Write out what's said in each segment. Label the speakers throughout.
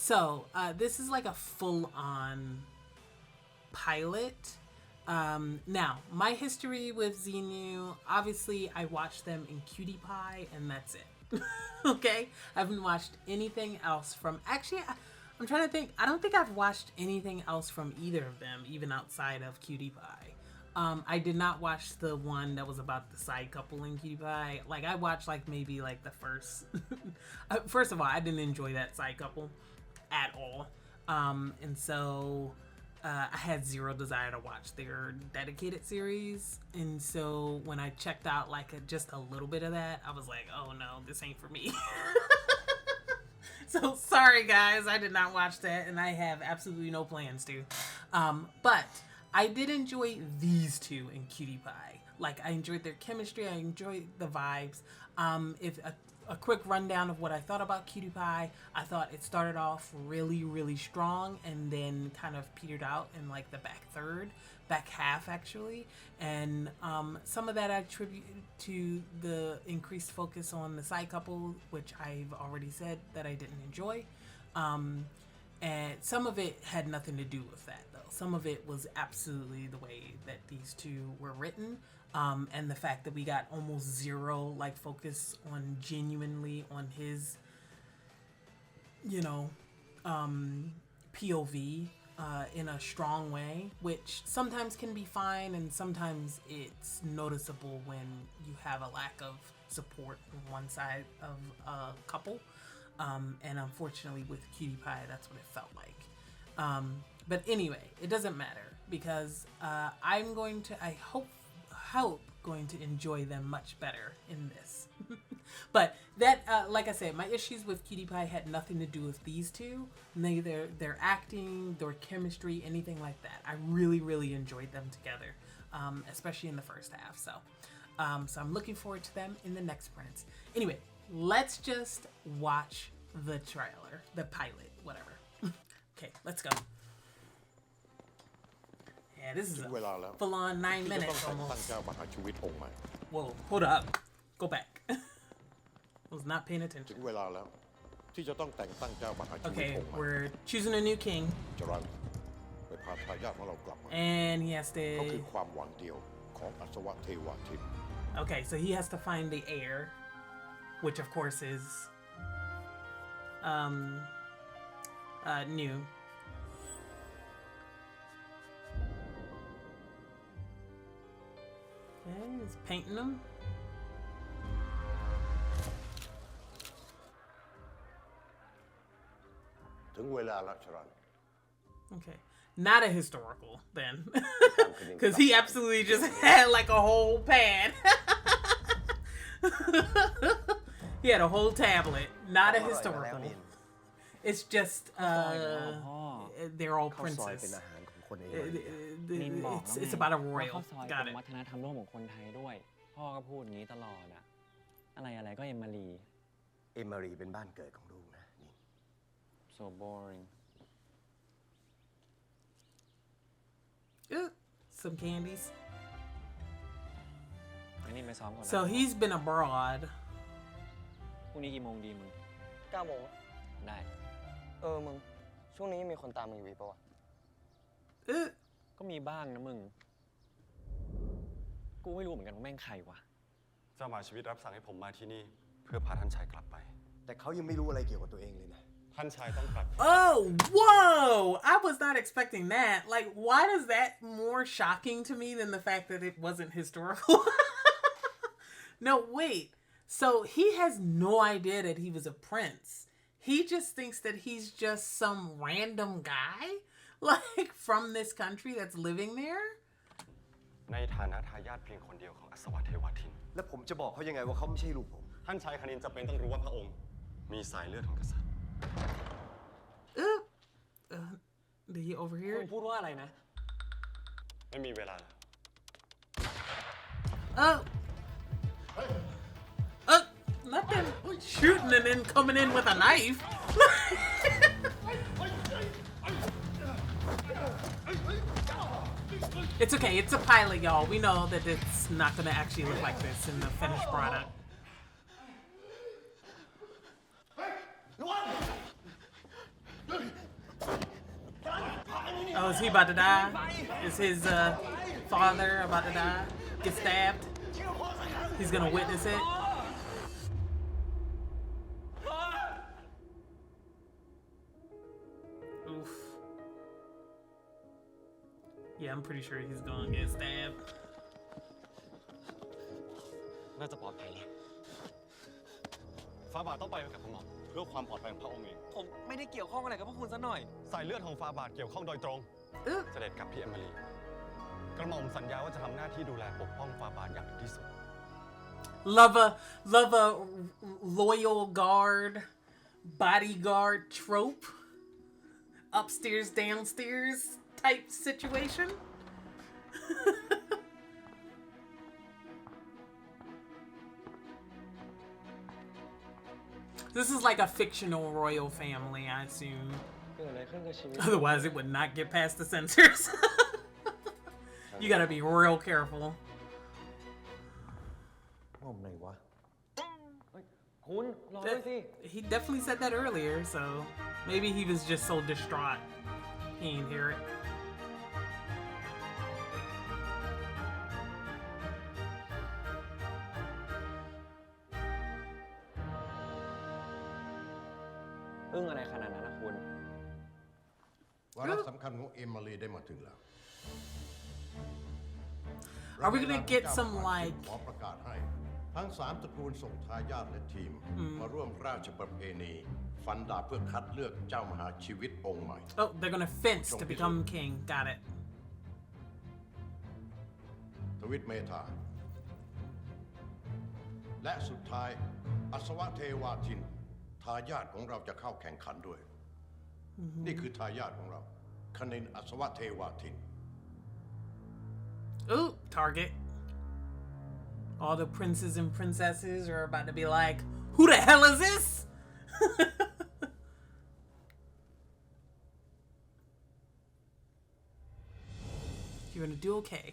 Speaker 1: So this is like a full-on pilot. Now, my history with ZeeNunew, obviously I watched them in Cutie Pie and that's it. Okay? I haven't watched anything else from... Actually, I'm trying to think. I don't think I've watched anything else from either of them, even outside of Cutie Pie. I did not watch the one that was about the side couple in Cutie Pie. Like, I watched, like, maybe, like, the first... First of all, I didn't enjoy that side couple at all. And so... I had zero desire to watch their dedicated series. And so when I checked out, like, just a little bit of that, I was like, oh, no, this ain't for me. So, sorry, guys. I did not watch that, and I have absolutely no plans to. But... I did enjoy these two in Cutie Pie. Like, I enjoyed their chemistry. I enjoyed the vibes. If a quick rundown of what I thought about Cutie Pie, I thought it started off really, really strong and then kind of petered out in like the back half actually. And some of that I attribute to the increased focus on the side couple, which I've already said that I didn't enjoy. And some of it had nothing to do with that, though. Some of it was absolutely the way that these two were written. And the fact that we got almost zero, like, focus on genuinely on his, you know, POV in a strong way, which sometimes can be fine and sometimes it's noticeable when you have a lack of support on one side of a couple. And unfortunately with Cutie Pie, that's what it felt like. But anyway, it doesn't matter because I'm going to, I hope, going to enjoy them much better in this. But that, like I said, my issues with Cutie Pie had nothing to do with these two. Neither their acting, their chemistry, anything like that. I really, really enjoyed them together, especially in the first half. So I'm looking forward to them in the next prints. Anyway, let's just watch the trailer, the pilot, whatever. Okay, let's go. Yeah, this is a full-on 9 minutes almost. Whoa, hold up. Go back. I was not paying attention. Okay, we're choosing a new king. And he has to... Okay, so he has to find the heir, which of course is new. Okay, he's painting them. Okay, not a historical then, because he absolutely just had like a whole pad. He had a whole tablet, not a historical. It's just they're all princes. It's about a royal. Got it.
Speaker 2: วัฒนธรรมร่วมของคนไทยด้วยพ่อก็พูดอย่างนี้ตลอดอะอะไรก็เอมมารีเป็นบ้านเกิดของลูกนะนี่ so boring
Speaker 1: some candies.
Speaker 2: อันนี้ไปซ้อมก่อน
Speaker 1: So he's been abroad.
Speaker 2: พรุ่งนี้กี่โมงดีมึง
Speaker 3: 9 โมง
Speaker 2: ได้
Speaker 3: มึงช่วงนี้มีคนตามมึงอยู่อีกปะวะ
Speaker 2: ก็มีบ้างนะมึงกูไม่รู้เหมือนกันว่าแม่งใครวะ
Speaker 4: เจ้าหมาชีวิตรับสั่งให้ผมมาที่นี่เพื่อพาท่านชายกลับไป
Speaker 5: แต่เขายังไม่รู้อะไรเกี่ยวกับตัวเองเลยนะ
Speaker 4: ท่านชายต้องกลับ
Speaker 1: Oh, whoa! I was not expecting that. Like, why is that more shocking to me than the fact that it wasn't historical? No, wait. So he has no idea that he was a prince. He just thinks that he's just some random guy, like, from this country that's living there.
Speaker 4: ในฐานะทายาทเพียงคนเดียวของอัศวเทวทิน
Speaker 5: แล้วผมจะบอกเขายังไงว่าเขาไม่ใช่ลูกผม
Speaker 4: ท่านชายคณินจำเป็นต้องรู้ว่าพระองค์มีสายเลือดของกษัตริย์
Speaker 1: Did he overhear
Speaker 2: คุณ
Speaker 1: it?
Speaker 2: พูดว่าอะไรนะ
Speaker 4: ไม่มีเวลาแล้ว
Speaker 1: Not them shooting and then coming in with a knife. It's okay. It's a pilot, y'all. We know that it's not going to actually look like this in the finished product. Oh, is he about to die? Is his father about to die? Get stabbed? He's gonna witness it? Oof. Yeah, I'm pretty sure he's gonna get stabbed.
Speaker 4: น่าจะปลอดภัยแล้วฟาบาทต้องไปกับกระหม่อมเพื่อความปลอดภัยของพระองค์เอง
Speaker 2: ผมไม่ได้เกี่ยวข้องอะไรกับพวกคุณซะหน่อย
Speaker 4: สายเลือดของฟาบาทเกี่ยวข้องโดยตรง เสด็จกับพี่เอมิลีกระหม่อมสัญญาว่าจะทำหน้าที่ดูแลปกป้องฟาบาทอย่างถึงที่สุด
Speaker 1: Love a loyal guard, bodyguard trope, upstairs, downstairs type situation. This is like a fictional royal family, I assume.
Speaker 3: เกิดอะไรขึ้นกับชีวิต
Speaker 1: Otherwise, it would not get past the censors. You gotta be real careful.
Speaker 5: ม่อมไหนวะ
Speaker 2: คุณรอด้วยสิ
Speaker 1: He definitely said that earlier, so maybe he was just so distraught he didn't hear it.
Speaker 2: อึ้งอะไรขนาดนั้นนะคุณ
Speaker 6: วาระสำคัญของเอมิลีได้มาถึงแล้ว
Speaker 1: Are we gonna get some like
Speaker 6: ขอประกาศให้ ทั้ง3ตระกูลส่งทายาทและทีม มาร่วมราชประเพณี ฟันดาบเพื่อคัดเลือกเจ้ามหาชีวิตองค์ใหม่
Speaker 1: Oh, they're gonna fence to become king. Got it.
Speaker 6: ทวิตเมธา และสุดท้ายอัศวะเทวาทิน ทายาทของเราจะเข้าแข่งขันด้วย นี่คือทายาทของเราคณินอัศวะเทวาทิน
Speaker 1: Ooh, target. All the princes and princesses are about to be like, who the hell is this? You're gonna do okay.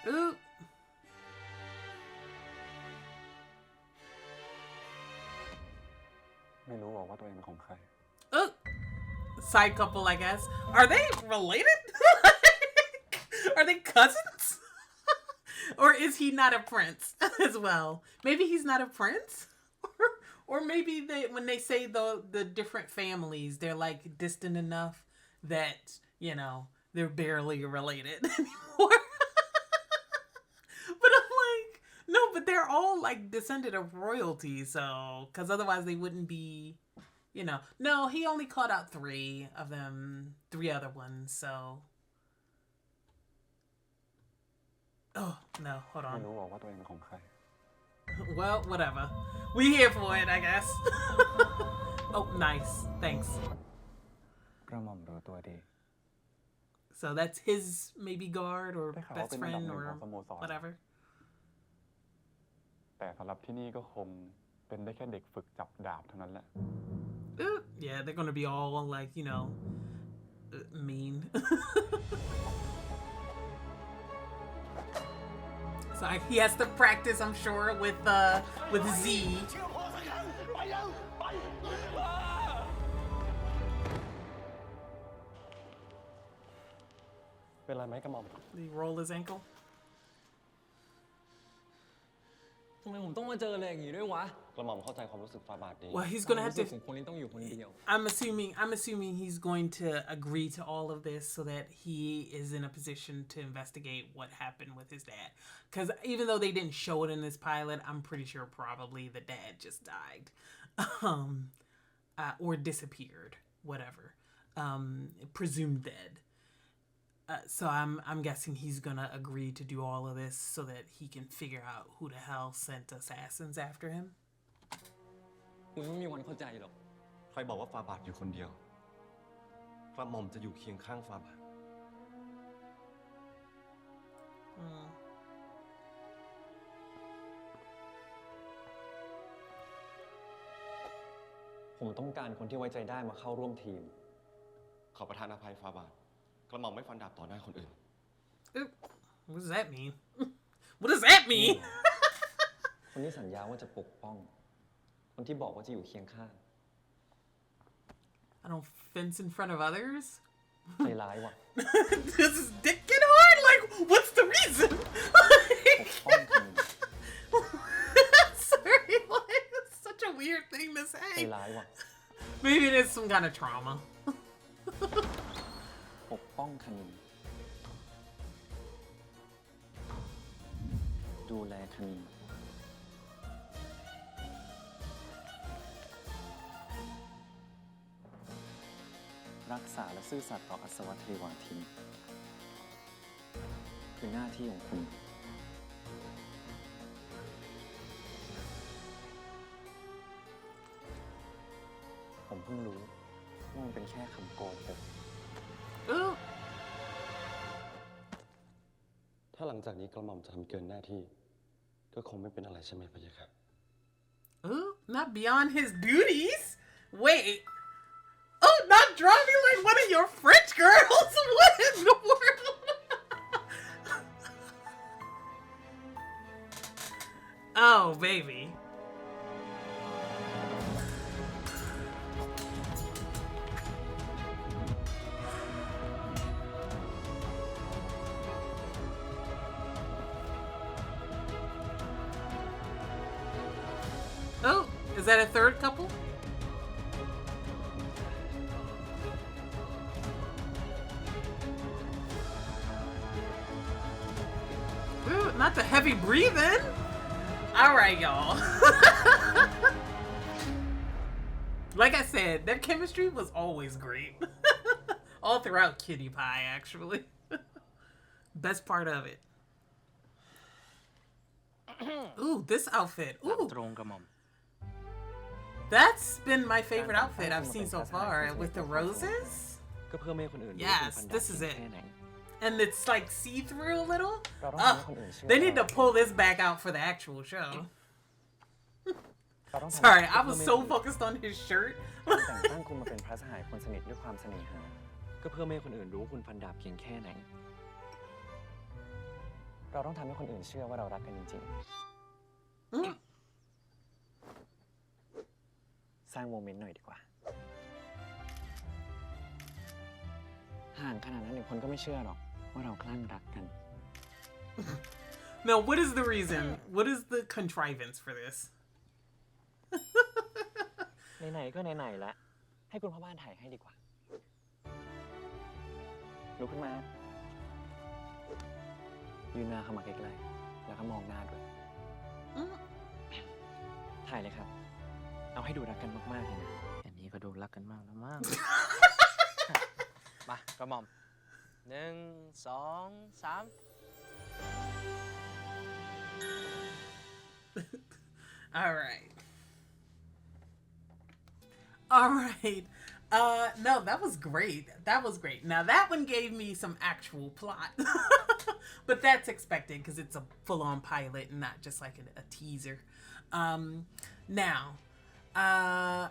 Speaker 1: Ooh.
Speaker 4: ไม่รู้หรอกว่าตัวเองเป็นของใคร
Speaker 1: Ooh. Side couple, I guess. Are they related? Are they cousins? Or is he not a prince as well? Maybe he's not a prince? Or maybe when they say the different families, they're like distant enough that, you know, they're barely related anymore. But I'm like, no, but they're all like descended of royalty, so, because otherwise they wouldn't be, you know. No, he only called out 3 of them, 3 other ones, so. Oh, no, hold
Speaker 4: ไม่
Speaker 1: on.
Speaker 4: รู้หรอกว่าตัวเองเป็นของใคร
Speaker 1: Well, whatever. We here for it, I guess. Oh, nice. Thanks.
Speaker 4: กระหม่อมรู้ตัวดี
Speaker 1: So that's his maybe guard or
Speaker 4: ได้ข่าวว่า
Speaker 1: best
Speaker 4: เป็นอันดับ
Speaker 1: friend
Speaker 4: หนึ่ง
Speaker 1: or
Speaker 4: ของสโมสร
Speaker 1: whatever.
Speaker 4: แต่สำหรับที่นี่ก็คงเป็นได้แค่เด็กฝึกจับดาบเท่านั้นแหละ
Speaker 1: Yeah, they're gonna be all like, you know, mean. So he has to practice, I'm sure, with Z.
Speaker 4: เป็นไรไหมกระหม่อม
Speaker 1: Did he roll his ankle?
Speaker 2: ทำไมผมต้องมาเจออะไรอย่างนี้ด้วยวะ
Speaker 4: กระหม่อมเข้าใจความรู้สึกฟาบาทดี
Speaker 1: Well, he's gonna
Speaker 2: ความ
Speaker 1: have
Speaker 2: รู้สึก
Speaker 1: to.
Speaker 2: ของคนนี้ต้องอยู่คนเดียว
Speaker 1: I'm assuming he's going to agree to all of this so that he is in a position to investigate what happened with his dad. Because even though they didn't show it in this pilot, I'm pretty sure probably the dad just died, or disappeared, whatever, presumed dead. So I'm guessing he's gonna agree to do all of this so that he can figure out who the hell sent assassins after him.
Speaker 2: คุณไม่มีวันเข้าใจหรอก
Speaker 4: ใครบอกว่าฟาบาทอยู่คนเดียวกระหม่อมจะอยู่เคียงข้างฟาบาท
Speaker 2: ผมต้องการคนที่ไว้ใจได้มาเข้าร่วมทีม
Speaker 4: ขอประทานอภัยฟาบาทกระหม่อมไม่ฟันดาบต่อหน้าคนอื่น
Speaker 1: What does that mean? What does that mean?
Speaker 2: คนที่สัญญาว่าจะปกป้อง คนที่บอกว่าจะอยู่เคียงข้าง
Speaker 1: I don't fence in front of others.
Speaker 2: ใจร้ายว่ะ
Speaker 1: Does his dick get hard? Like, what's the reason?
Speaker 2: ปกป้องคณิน
Speaker 1: Sorry, like, it's such a weird thing to
Speaker 2: ใจ
Speaker 1: say.
Speaker 2: ร้ายว่ะ
Speaker 1: Maybe it is some kind of trauma.
Speaker 2: ปกป้องคณินดูแลคณินรักษาและซื่อสัตย์ต่ออัศวเทวาทินคือหน้าที่ของคุณผมเพิ่งรู้ว่ามันเป็นแค่คำโกหก
Speaker 1: Ooh.
Speaker 4: ถ้าหลังจากนี้กระหม่อมจะทำเกินหน้าที่ ก็คงไม่เป็นอะไรใช่ไหมพะยะค่ะ
Speaker 1: Ooh, not beyond his duties. Wait. Oh, not driving like one of your French girls. What in the world? Oh, baby. Oh, is that a third couple? Ooh, not the heavy breathing. All right, y'all. Like I said, their chemistry was always great. All throughout Cutie Pie, actually. Best part of it. Ooh, this outfit.
Speaker 7: ตาม
Speaker 1: Ooh,
Speaker 7: ตรงกระหม่อม
Speaker 1: that's been my favorite outfit I've seen so far. With the roses.
Speaker 2: ก็เพื่อไม่ให้คนอื่นรู้
Speaker 1: Yes,
Speaker 2: ว่าคุณพันดา
Speaker 1: this is
Speaker 2: เก่ง
Speaker 1: it.
Speaker 2: แค่ไหน
Speaker 1: And it's like see-through a little.
Speaker 2: Pero
Speaker 1: Oh,
Speaker 2: ano kung issue?
Speaker 1: they need to pull this back out for the actual show.
Speaker 2: เราต้องทำ
Speaker 1: Sorry, I
Speaker 2: เพื่อ
Speaker 1: was
Speaker 2: ไม่
Speaker 1: so
Speaker 2: ให้คนอื่น
Speaker 1: focused on his shirt.
Speaker 2: แต่งตั้งคุณมาเป็นพระสหายคนสนิทด้วยความเสน่หา ก็เพื่อไม่ให้คนอื่นรู้ว่าคุณพันดาบเพียงแค่ไหน เราต้องทำให้คนอื่นเชื่อว่าเรารักกันจริง
Speaker 1: Mm.
Speaker 2: ๆ สร้างโมเมนต์หน่อยดีกว่า ห่างขนาดนั้นเดี๋ยวคนก็ไม่เชื่อหรอกว่าเราคลั่งรักกัน
Speaker 1: Now, what is the reason? What is the contrivance for this?
Speaker 2: ไหนๆก็ไหนๆแล้วให้คุณพ่อบ้านถ่ายให้ดีกว่า ลุกขึ้นมา ยืนหน้าเข้ามาใกล้ๆแล้วก็มองหน้าด้วย
Speaker 1: Mm.
Speaker 2: ถ่ายเลยครับ เอาให้ดูรักกันมากๆเลยนะ
Speaker 7: อันนี้ก็ดูรักกันมากแล้วมั้ง มากระหม่อม 1 2 3
Speaker 1: All right. All right. No, that was great. That was great. Now that one gave me some actual plot. But that's expected because it's a full-on pilot and not just like a teaser. Now,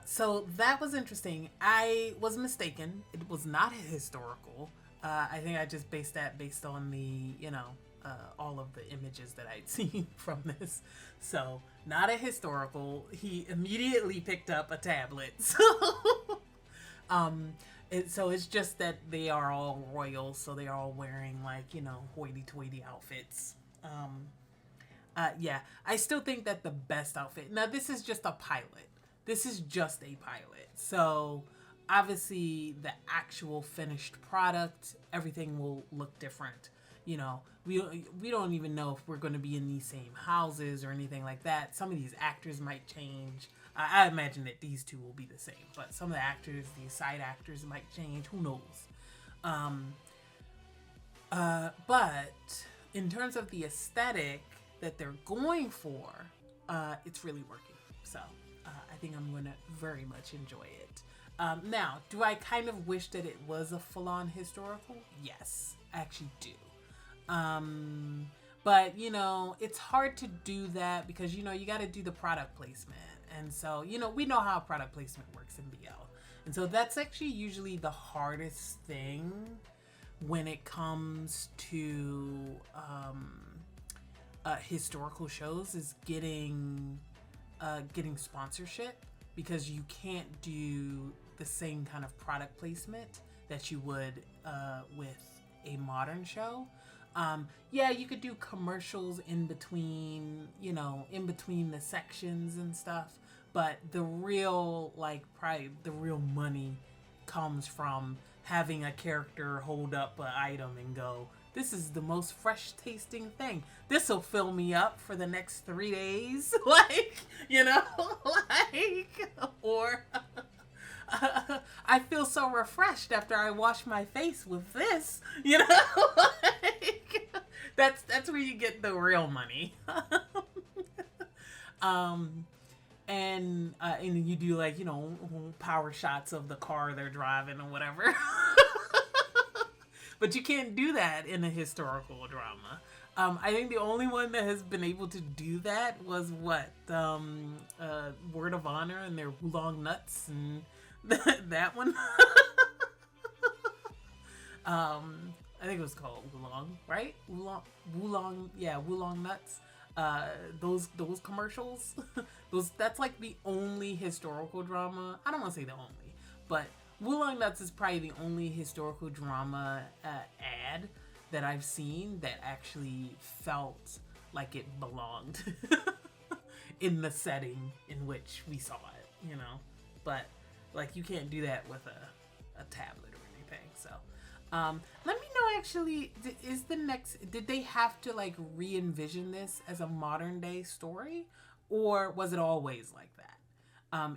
Speaker 1: so that was interesting. I was mistaken. It was not historical. I think I just based on the, all of the images that I'd seen from this. So, not a historical. He immediately picked up a tablet. So it's just that they are all royal, so they are all wearing like, hoity-toity outfits. Yeah, I still think that the best outfit. Now, this is just a pilot. This is just a pilot. So, obviously, the actual finished product, everything will look different. We don't even know if we're going to be in these same houses or anything like that. Some of these actors might change. I imagine that these two will be the same, but some of the actors, these side actors might change. Who knows? But in terms of the aesthetic that they're going for, it's really working. So I think I'm going to very much enjoy it. Now, do I kind of wish that it was a full-on historical? Yes, I actually do. But, it's hard to do that because, you got to do the product placement. And so, we know how product placement works in BL. And so that's actually usually the hardest thing when it comes to historical shows is getting sponsorship, because you can't do the same kind of product placement that you would with a modern show. Yeah, you could do commercials in between, in between the sections and stuff, but the real, probably the real money comes from having a character hold up an item and go, this is the most fresh tasting thing. This will fill me up for the next 3 days. Or I feel so refreshed after I wash my face with this, that's where you get the real money. And you do power shots of the car they're driving or whatever. But you can't do that in a historical drama. I think the only one that has been able to do that was Word of Honor and their Wulong Nuts and that one. I think it was called Wulong, right? Wulong Nuts. Those commercials, that's like the only historical drama. I don't want to say the only, but Wulong Nuts is probably the only historical drama ad that I've seen that actually felt like it belonged in the setting in which we saw it, But you can't do that with a tablet or anything. So let me know actually, did they have to re-envision this as a modern day story, or was it always like that?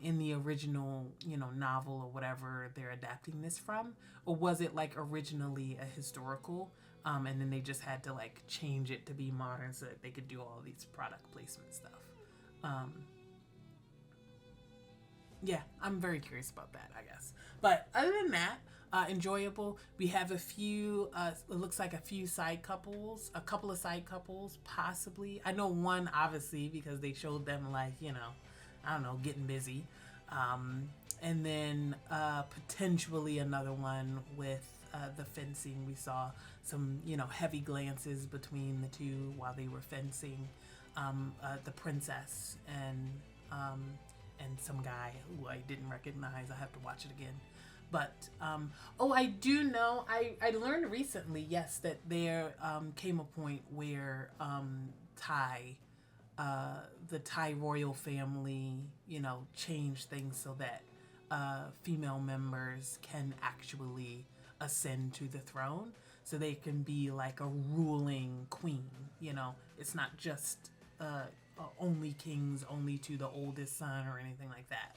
Speaker 1: In the original, novel or whatever they're adapting this from, or was it originally a historical, and then they just had to change it to be modern so that they could do all these product placement stuff. Yeah, I'm very curious about that, I guess. But other than that, enjoyable. We have a few, it looks like a couple of side couples, possibly. I know one, obviously, because they showed them I don't know, getting busy. And then potentially another one with the fencing. We saw some, heavy glances between the two while they were fencing. The princess and some guy who I didn't recognize. I have to watch it again. But, I do know, I learned recently, yes, that there came a point where the Thai royal family, changed things so that female members can actually ascend to the throne. So they can be a ruling queen, It's not just only kings, only to the oldest son or anything like that.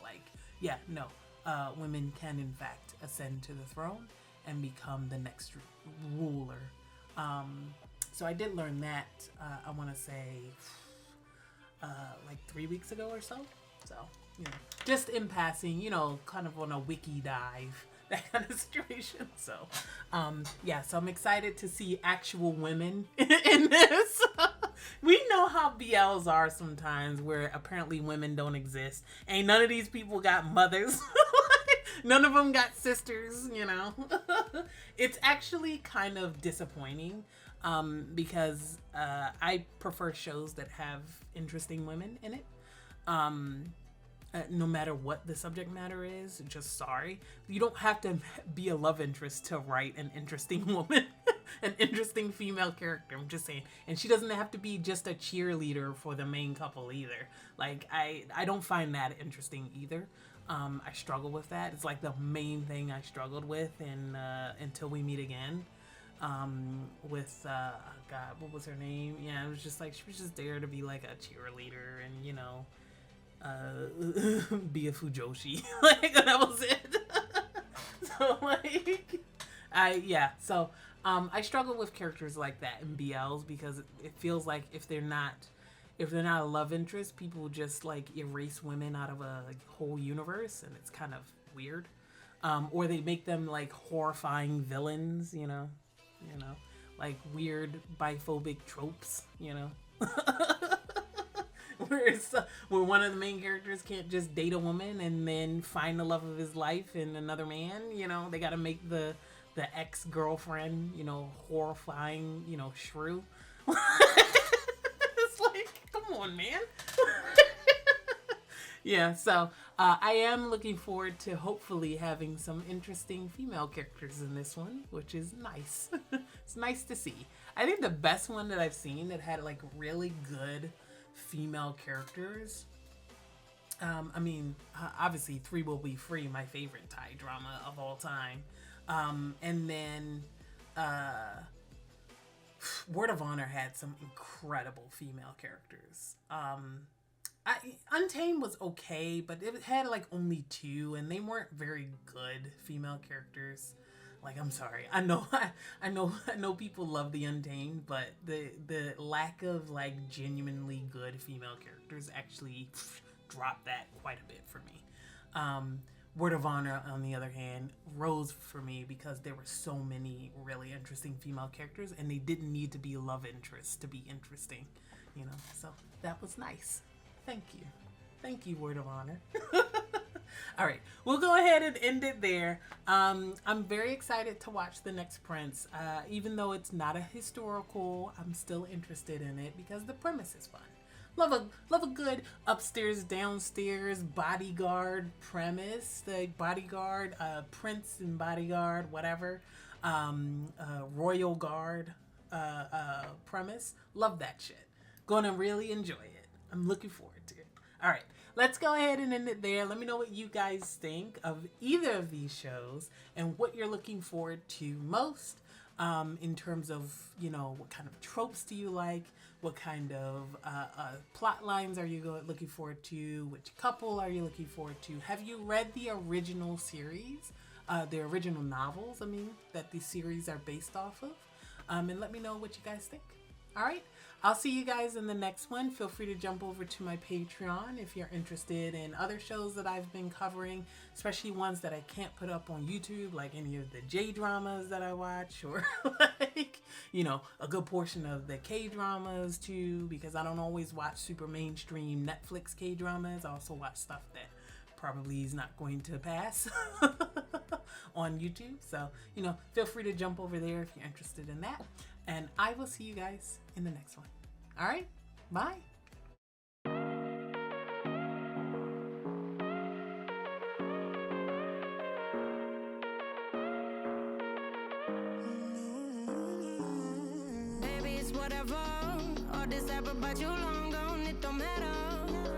Speaker 1: Women can in fact ascend to the throne and become the next ruler. So I did learn that, I want to say, 3 weeks ago or so. So, just in passing, kind of on a wiki dive, that kind of situation. So, so I'm excited to see actual women in this. We know how BLs are sometimes, where apparently women don't exist. Ain't none of these people got mothers. None of them got sisters, It's actually kind of disappointing, because I prefer shows that have interesting women in it. No matter what the subject matter is, just sorry. You don't have to be a love interest to write an interesting woman, an interesting female character. I'm just saying. And she doesn't have to be just a cheerleader for the main couple either. I don't find that interesting either. I struggle with that. It's the main thing I struggled with in Until We Meet Again. With God, what was her name? Yeah, it was just she was just there to be a cheerleader and be a fujoshi. That was it. So I struggle with characters like that in BLs, because it feels like if they're not a love interest, people just erase women out of a whole universe, and it's kind of weird. Or they make them horrifying villains, weird biphobic tropes, where one of the main characters can't just date a woman and then find the love of his life in another man. They got to make the ex-girlfriend, horrifying, shrew. It's come on, man. Yeah, so I am looking forward to hopefully having some interesting female characters in this one, which is nice. It's nice to see. I think the best one that I've seen that had like really good female characters. I mean, obviously 3 Will Be Free, my favorite Thai drama of all time. And then Word of Honor had some incredible female characters. Untamed was okay, but it had like only 2, and they weren't very good female characters. Like, I'm sorry, I know people love the Untamed, but the lack of like genuinely good female characters actually dropped that quite a bit for me. Word of Honor, on the other hand, rose for me because there were so many really interesting female characters, and they didn't need to be love interests to be interesting, you know. So that was nice. Thank you, Word of Honor. All right, we'll go ahead and end it there. I'm very excited to watch The Next Prince. Even though it's not a historical, I'm still interested in it because the premise is fun. Love a good upstairs, downstairs bodyguard premise. The bodyguard, prince and bodyguard, whatever. Royal guard premise. Love that shit. Gonna really enjoy it. I'm looking forward to it. All right, let's go ahead and end it there. Let me know what you guys think of either of these shows and what you're looking forward to most in terms of, you know, what kind of tropes do you like? What kind of plot lines are you looking forward to? Which couple are you looking forward to? Have you read the original series, the original novels, I mean, that these series are based off of? And let me know what you guys think. All right, I'll see you guys in the next one. Feel free to jump over to my Patreon if you're interested in other shows that I've been covering, especially ones that I can't put up on YouTube, like any of the J-dramas that I watch, or like, you know, a good portion of the K-dramas too, because I don't always watch super mainstream Netflix K-dramas. I also watch stuff that probably is not going to pass on YouTube. So, you know, feel free to jump over there if you're interested in that. And I will see you guys in the next one. All right, bye.
Speaker 8: Baby, it's whatever. All this ever, but you long gone, it don't matter.